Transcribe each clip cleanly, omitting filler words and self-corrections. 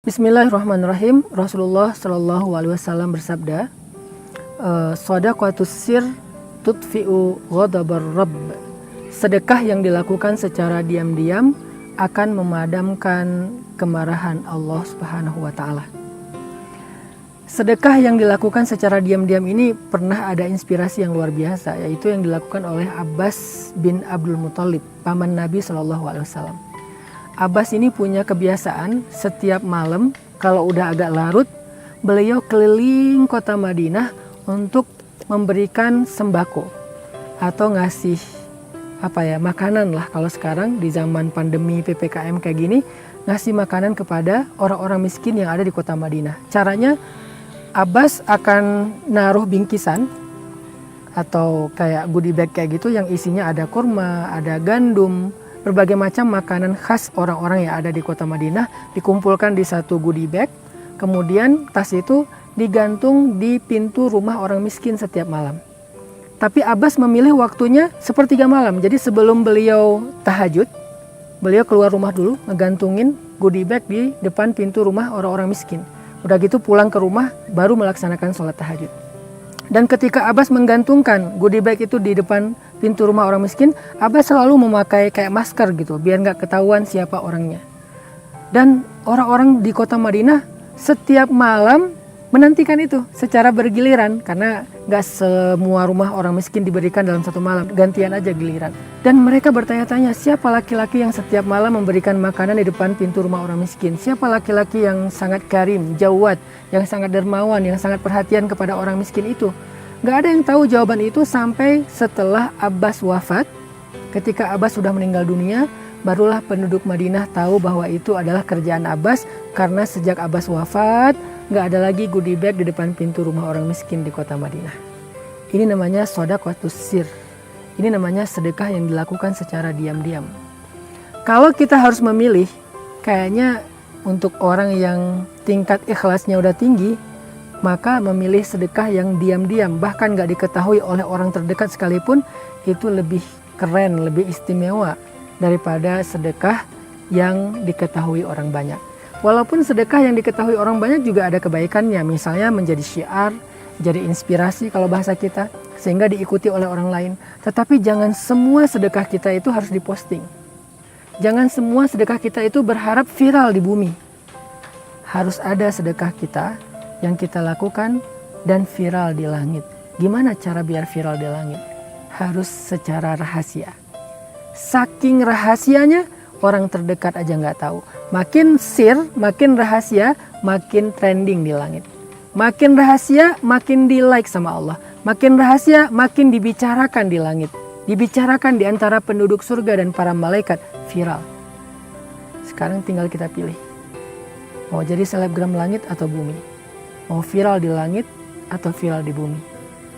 Bismillahirrahmanirrahim. Rasulullah Shallallahu Alaihi Wasallam bersabda, "Shadaqatus sir tutfi'u ghadabar rabb." Sedekah yang dilakukan secara diam-diam akan memadamkan kemarahan Allah Subhanahu wa taala. Sedekah yang dilakukan secara diam-diam ini pernah ada inspirasi yang luar biasa, yaitu yang dilakukan oleh Abbas bin Abdul Muthalib, paman Nabi Shallallahu Alaihi Wasallam. Abbas ini punya kebiasaan setiap malam kalau udah agak larut, beliau keliling kota Madinah untuk memberikan sembako atau ngasih makanan lah, kalau sekarang di zaman pandemi PPKM kayak gini, ngasih makanan kepada orang-orang miskin yang ada di kota Madinah. Caranya Abbas akan naruh bingkisan atau kayak goodie bag kayak gitu yang isinya ada kurma, ada gandum, berbagai macam makanan khas orang-orang yang ada di kota Madinah dikumpulkan di satu goodie bag. Kemudian tas itu digantung di pintu rumah orang miskin setiap malam. Tapi Abbas memilih waktunya sepertiga malam. Jadi sebelum beliau tahajud, beliau keluar rumah dulu, ngegantungin goodie bag di depan pintu rumah orang-orang miskin. Udah gitu pulang ke rumah baru melaksanakan sholat tahajud. Dan ketika Abbas menggantungkan goodie bag itu di depan pintu rumah orang miskin, Abbas selalu memakai kayak masker gitu, biar nggak ketahuan siapa orangnya. Dan orang-orang di kota Madinah setiap malam menantikan itu secara bergiliran, karena nggak semua rumah orang miskin diberikan dalam satu malam, gantian aja giliran. Dan mereka bertanya-tanya, siapa laki-laki yang setiap malam memberikan makanan di depan pintu rumah orang miskin? Siapa laki-laki yang sangat karim, jawad, yang sangat dermawan, yang sangat perhatian kepada orang miskin itu? Nggak ada yang tahu jawaban itu sampai setelah Abbas wafat. Ketika Abbas sudah meninggal dunia, barulah penduduk Madinah tahu bahwa itu adalah kerjaan Abbas, karena sejak Abbas wafat, nggak ada lagi goodie bag di depan pintu rumah orang miskin di kota Madinah. Ini namanya shadaqatus sir. Ini namanya sedekah yang dilakukan secara diam-diam. Kalau kita harus memilih, kayaknya untuk orang yang tingkat ikhlasnya udah tinggi, maka memilih sedekah yang diam-diam, bahkan nggak diketahui oleh orang terdekat sekalipun, itu lebih keren, lebih istimewa daripada sedekah yang diketahui orang banyak. Walaupun sedekah yang diketahui orang banyak juga ada kebaikannya, misalnya menjadi syiar, jadi inspirasi kalau bahasa kita, sehingga diikuti oleh orang lain. Tetapi jangan semua sedekah kita itu harus diposting. Jangan semua sedekah kita itu berharap viral di bumi. Harus ada sedekah kita yang kita lakukan dan viral di langit. Gimana cara biar viral di langit? Harus secara rahasia. Saking rahasianya, orang terdekat aja nggak tahu. Makin sir, makin rahasia, makin trending di langit. Makin rahasia, makin di like sama Allah. Makin rahasia, makin dibicarakan di langit. Dibicarakan di antara penduduk surga dan para malaikat, viral. Sekarang tinggal kita pilih. Mau jadi selebgram langit atau bumi? Mau viral di langit atau viral di bumi?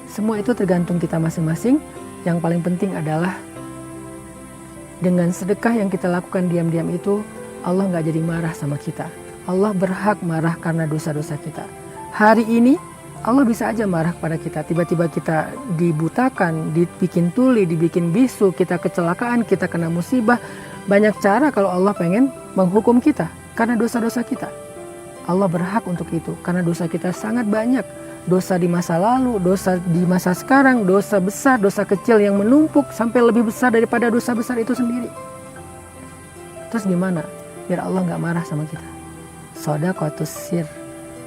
Semua itu tergantung kita masing-masing. Yang paling penting adalah dengan sedekah yang kita lakukan diam-diam itu, Allah nggak jadi marah sama kita. Allah berhak marah karena dosa-dosa kita. Hari ini Allah bisa aja marah kepada kita. Tiba-tiba kita dibutakan, dibikin tuli, dibikin bisu, kita kecelakaan, kita kena musibah. Banyak cara kalau Allah pengen menghukum kita karena dosa-dosa kita. Allah berhak untuk itu karena dosa kita sangat banyak. Dosa di masa lalu, dosa di masa sekarang, dosa besar, dosa kecil yang menumpuk sampai lebih besar daripada dosa besar itu sendiri. Terus gimana biar Allah nggak marah sama kita? Shadaqatus sir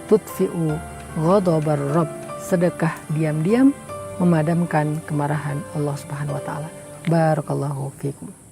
tutfi'u ghadabar rabb. Sedekah diam-diam memadamkan kemarahan Allah Subhanahu wa taala. Barakallahu fikum.